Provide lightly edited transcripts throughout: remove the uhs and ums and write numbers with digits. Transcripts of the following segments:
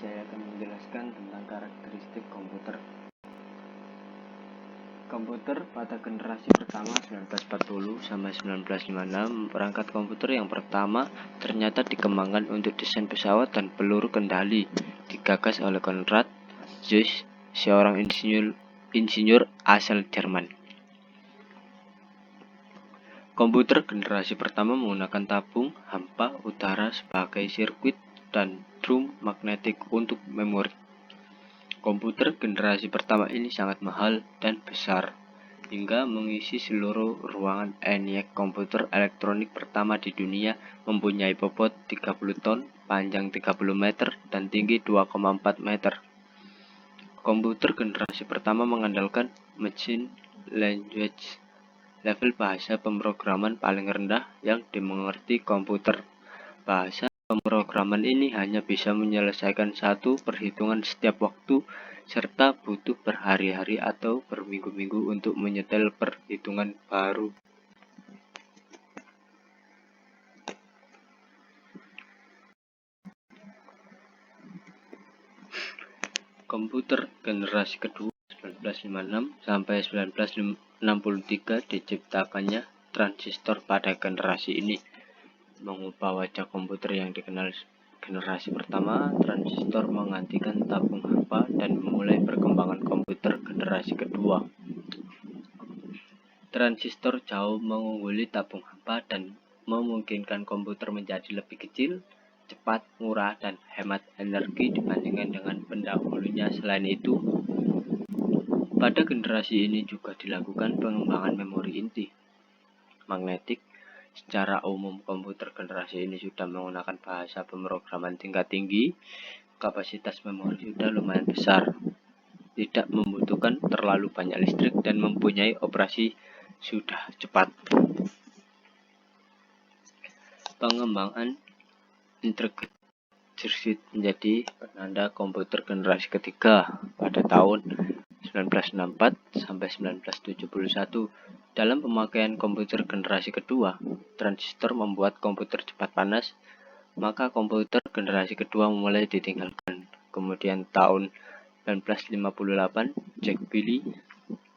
saya akan menjelaskan tentang karakteristik komputer. Komputer pada generasi pertama 1940 sampai 1956, perangkat komputer yang pertama ternyata dikembangkan untuk desain pesawat dan peluru kendali, digagas oleh Konrad Zuse, seorang insinyur asal Jerman. Komputer generasi pertama menggunakan tabung hampa udara sebagai sirkuit dan drum magnetik untuk memori. Komputer generasi pertama ini sangat mahal dan besar, hingga mengisi seluruh ruangan. ENIAC, komputer elektronik pertama di dunia, mempunyai bobot 30 ton, panjang 30 meter, dan tinggi 2,4 meter. Komputer generasi pertama mengandalkan machine language, level bahasa pemrograman paling rendah yang dimengerti komputer. Bahasa pemrograman ini hanya bisa menyelesaikan satu perhitungan setiap waktu, serta butuh berhari-hari atau berminggu-minggu untuk menyetel perhitungan baru. Komputer generasi kedua 1956 sampai 1963 diciptakannya transistor pada generasi ini. Mengubah wajah komputer yang dikenal generasi pertama, transistor menggantikan tabung hampa dan memulai perkembangan komputer generasi kedua. Transistor jauh mengungguli tabung hampa dan memungkinkan komputer menjadi lebih kecil, cepat, murah, dan hemat energi dibandingkan dengan pendahulunya. Selain itu, pada generasi ini juga dilakukan pengembangan memori inti magnetik. Secara umum, komputer generasi ini sudah menggunakan bahasa pemrograman tingkat tinggi, kapasitas memori sudah lumayan besar, tidak membutuhkan terlalu banyak listrik, dan mempunyai operasi sudah cepat. Pengembangan integrated circuit menjadi penanda komputer generasi ketiga pada tahun 1964 sampai 1971. Dalam pemakaian komputer generasi kedua, transistor membuat komputer cepat panas, maka komputer generasi kedua mulai ditinggalkan. Kemudian tahun 1958, Jack Billy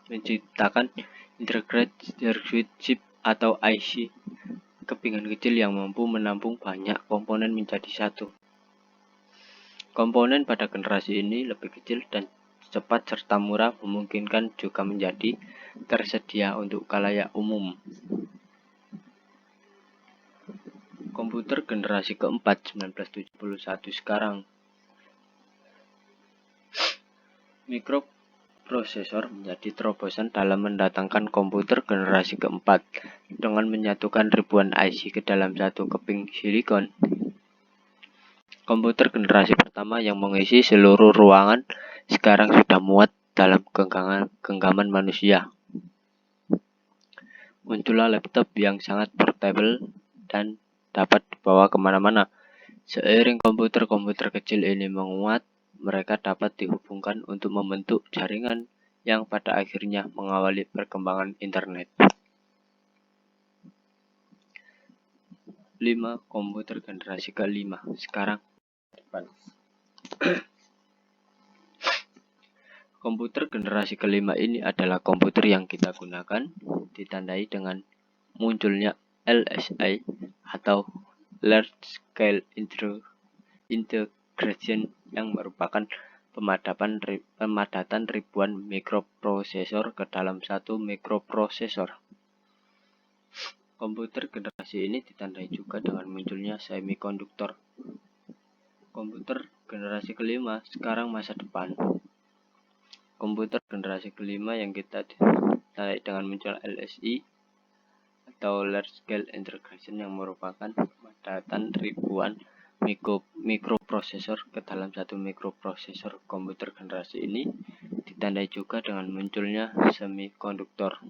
menciptakan Integrated Circuit Chip atau IC, kepingan kecil yang mampu menampung banyak komponen menjadi satu. Komponen pada generasi ini lebih kecil dan cepat serta murah, memungkinkan juga menjadi tersedia untuk khalayak umum. Komputer generasi keempat 1971 sekarang. Mikroprosesor menjadi terobosan dalam mendatangkan komputer generasi keempat dengan menyatukan ribuan IC ke dalam satu keping silikon. Komputer generasi pertama yang mengisi seluruh ruangan sekarang sudah muat dalam genggaman manusia. Muncullah laptop yang sangat portable dan dapat dibawa kemana-mana. Seiring komputer-komputer kecil ini menguat, mereka dapat dihubungkan untuk membentuk jaringan yang pada akhirnya mengawali perkembangan internet. 5. Komputer generasi kelima sekarang. Komputer generasi kelima ini adalah komputer yang kita gunakan, ditandai dengan munculnya LSI atau Large Scale Integration, yang merupakan pemadatan ribuan mikroprosesor ke dalam satu mikroprosesor. Komputer generasi ini ditandai juga dengan munculnya semikonduktor. Komputer generasi kelima sekarang masa depan. Komputer generasi kelima yang kita tandai dengan muncul LSI atau Large Scale Integration, yang merupakan pemadatan ribuan mikroprosesor ke dalam satu mikroprosesor. Komputer generasi ini ditandai juga dengan munculnya semikonduktor.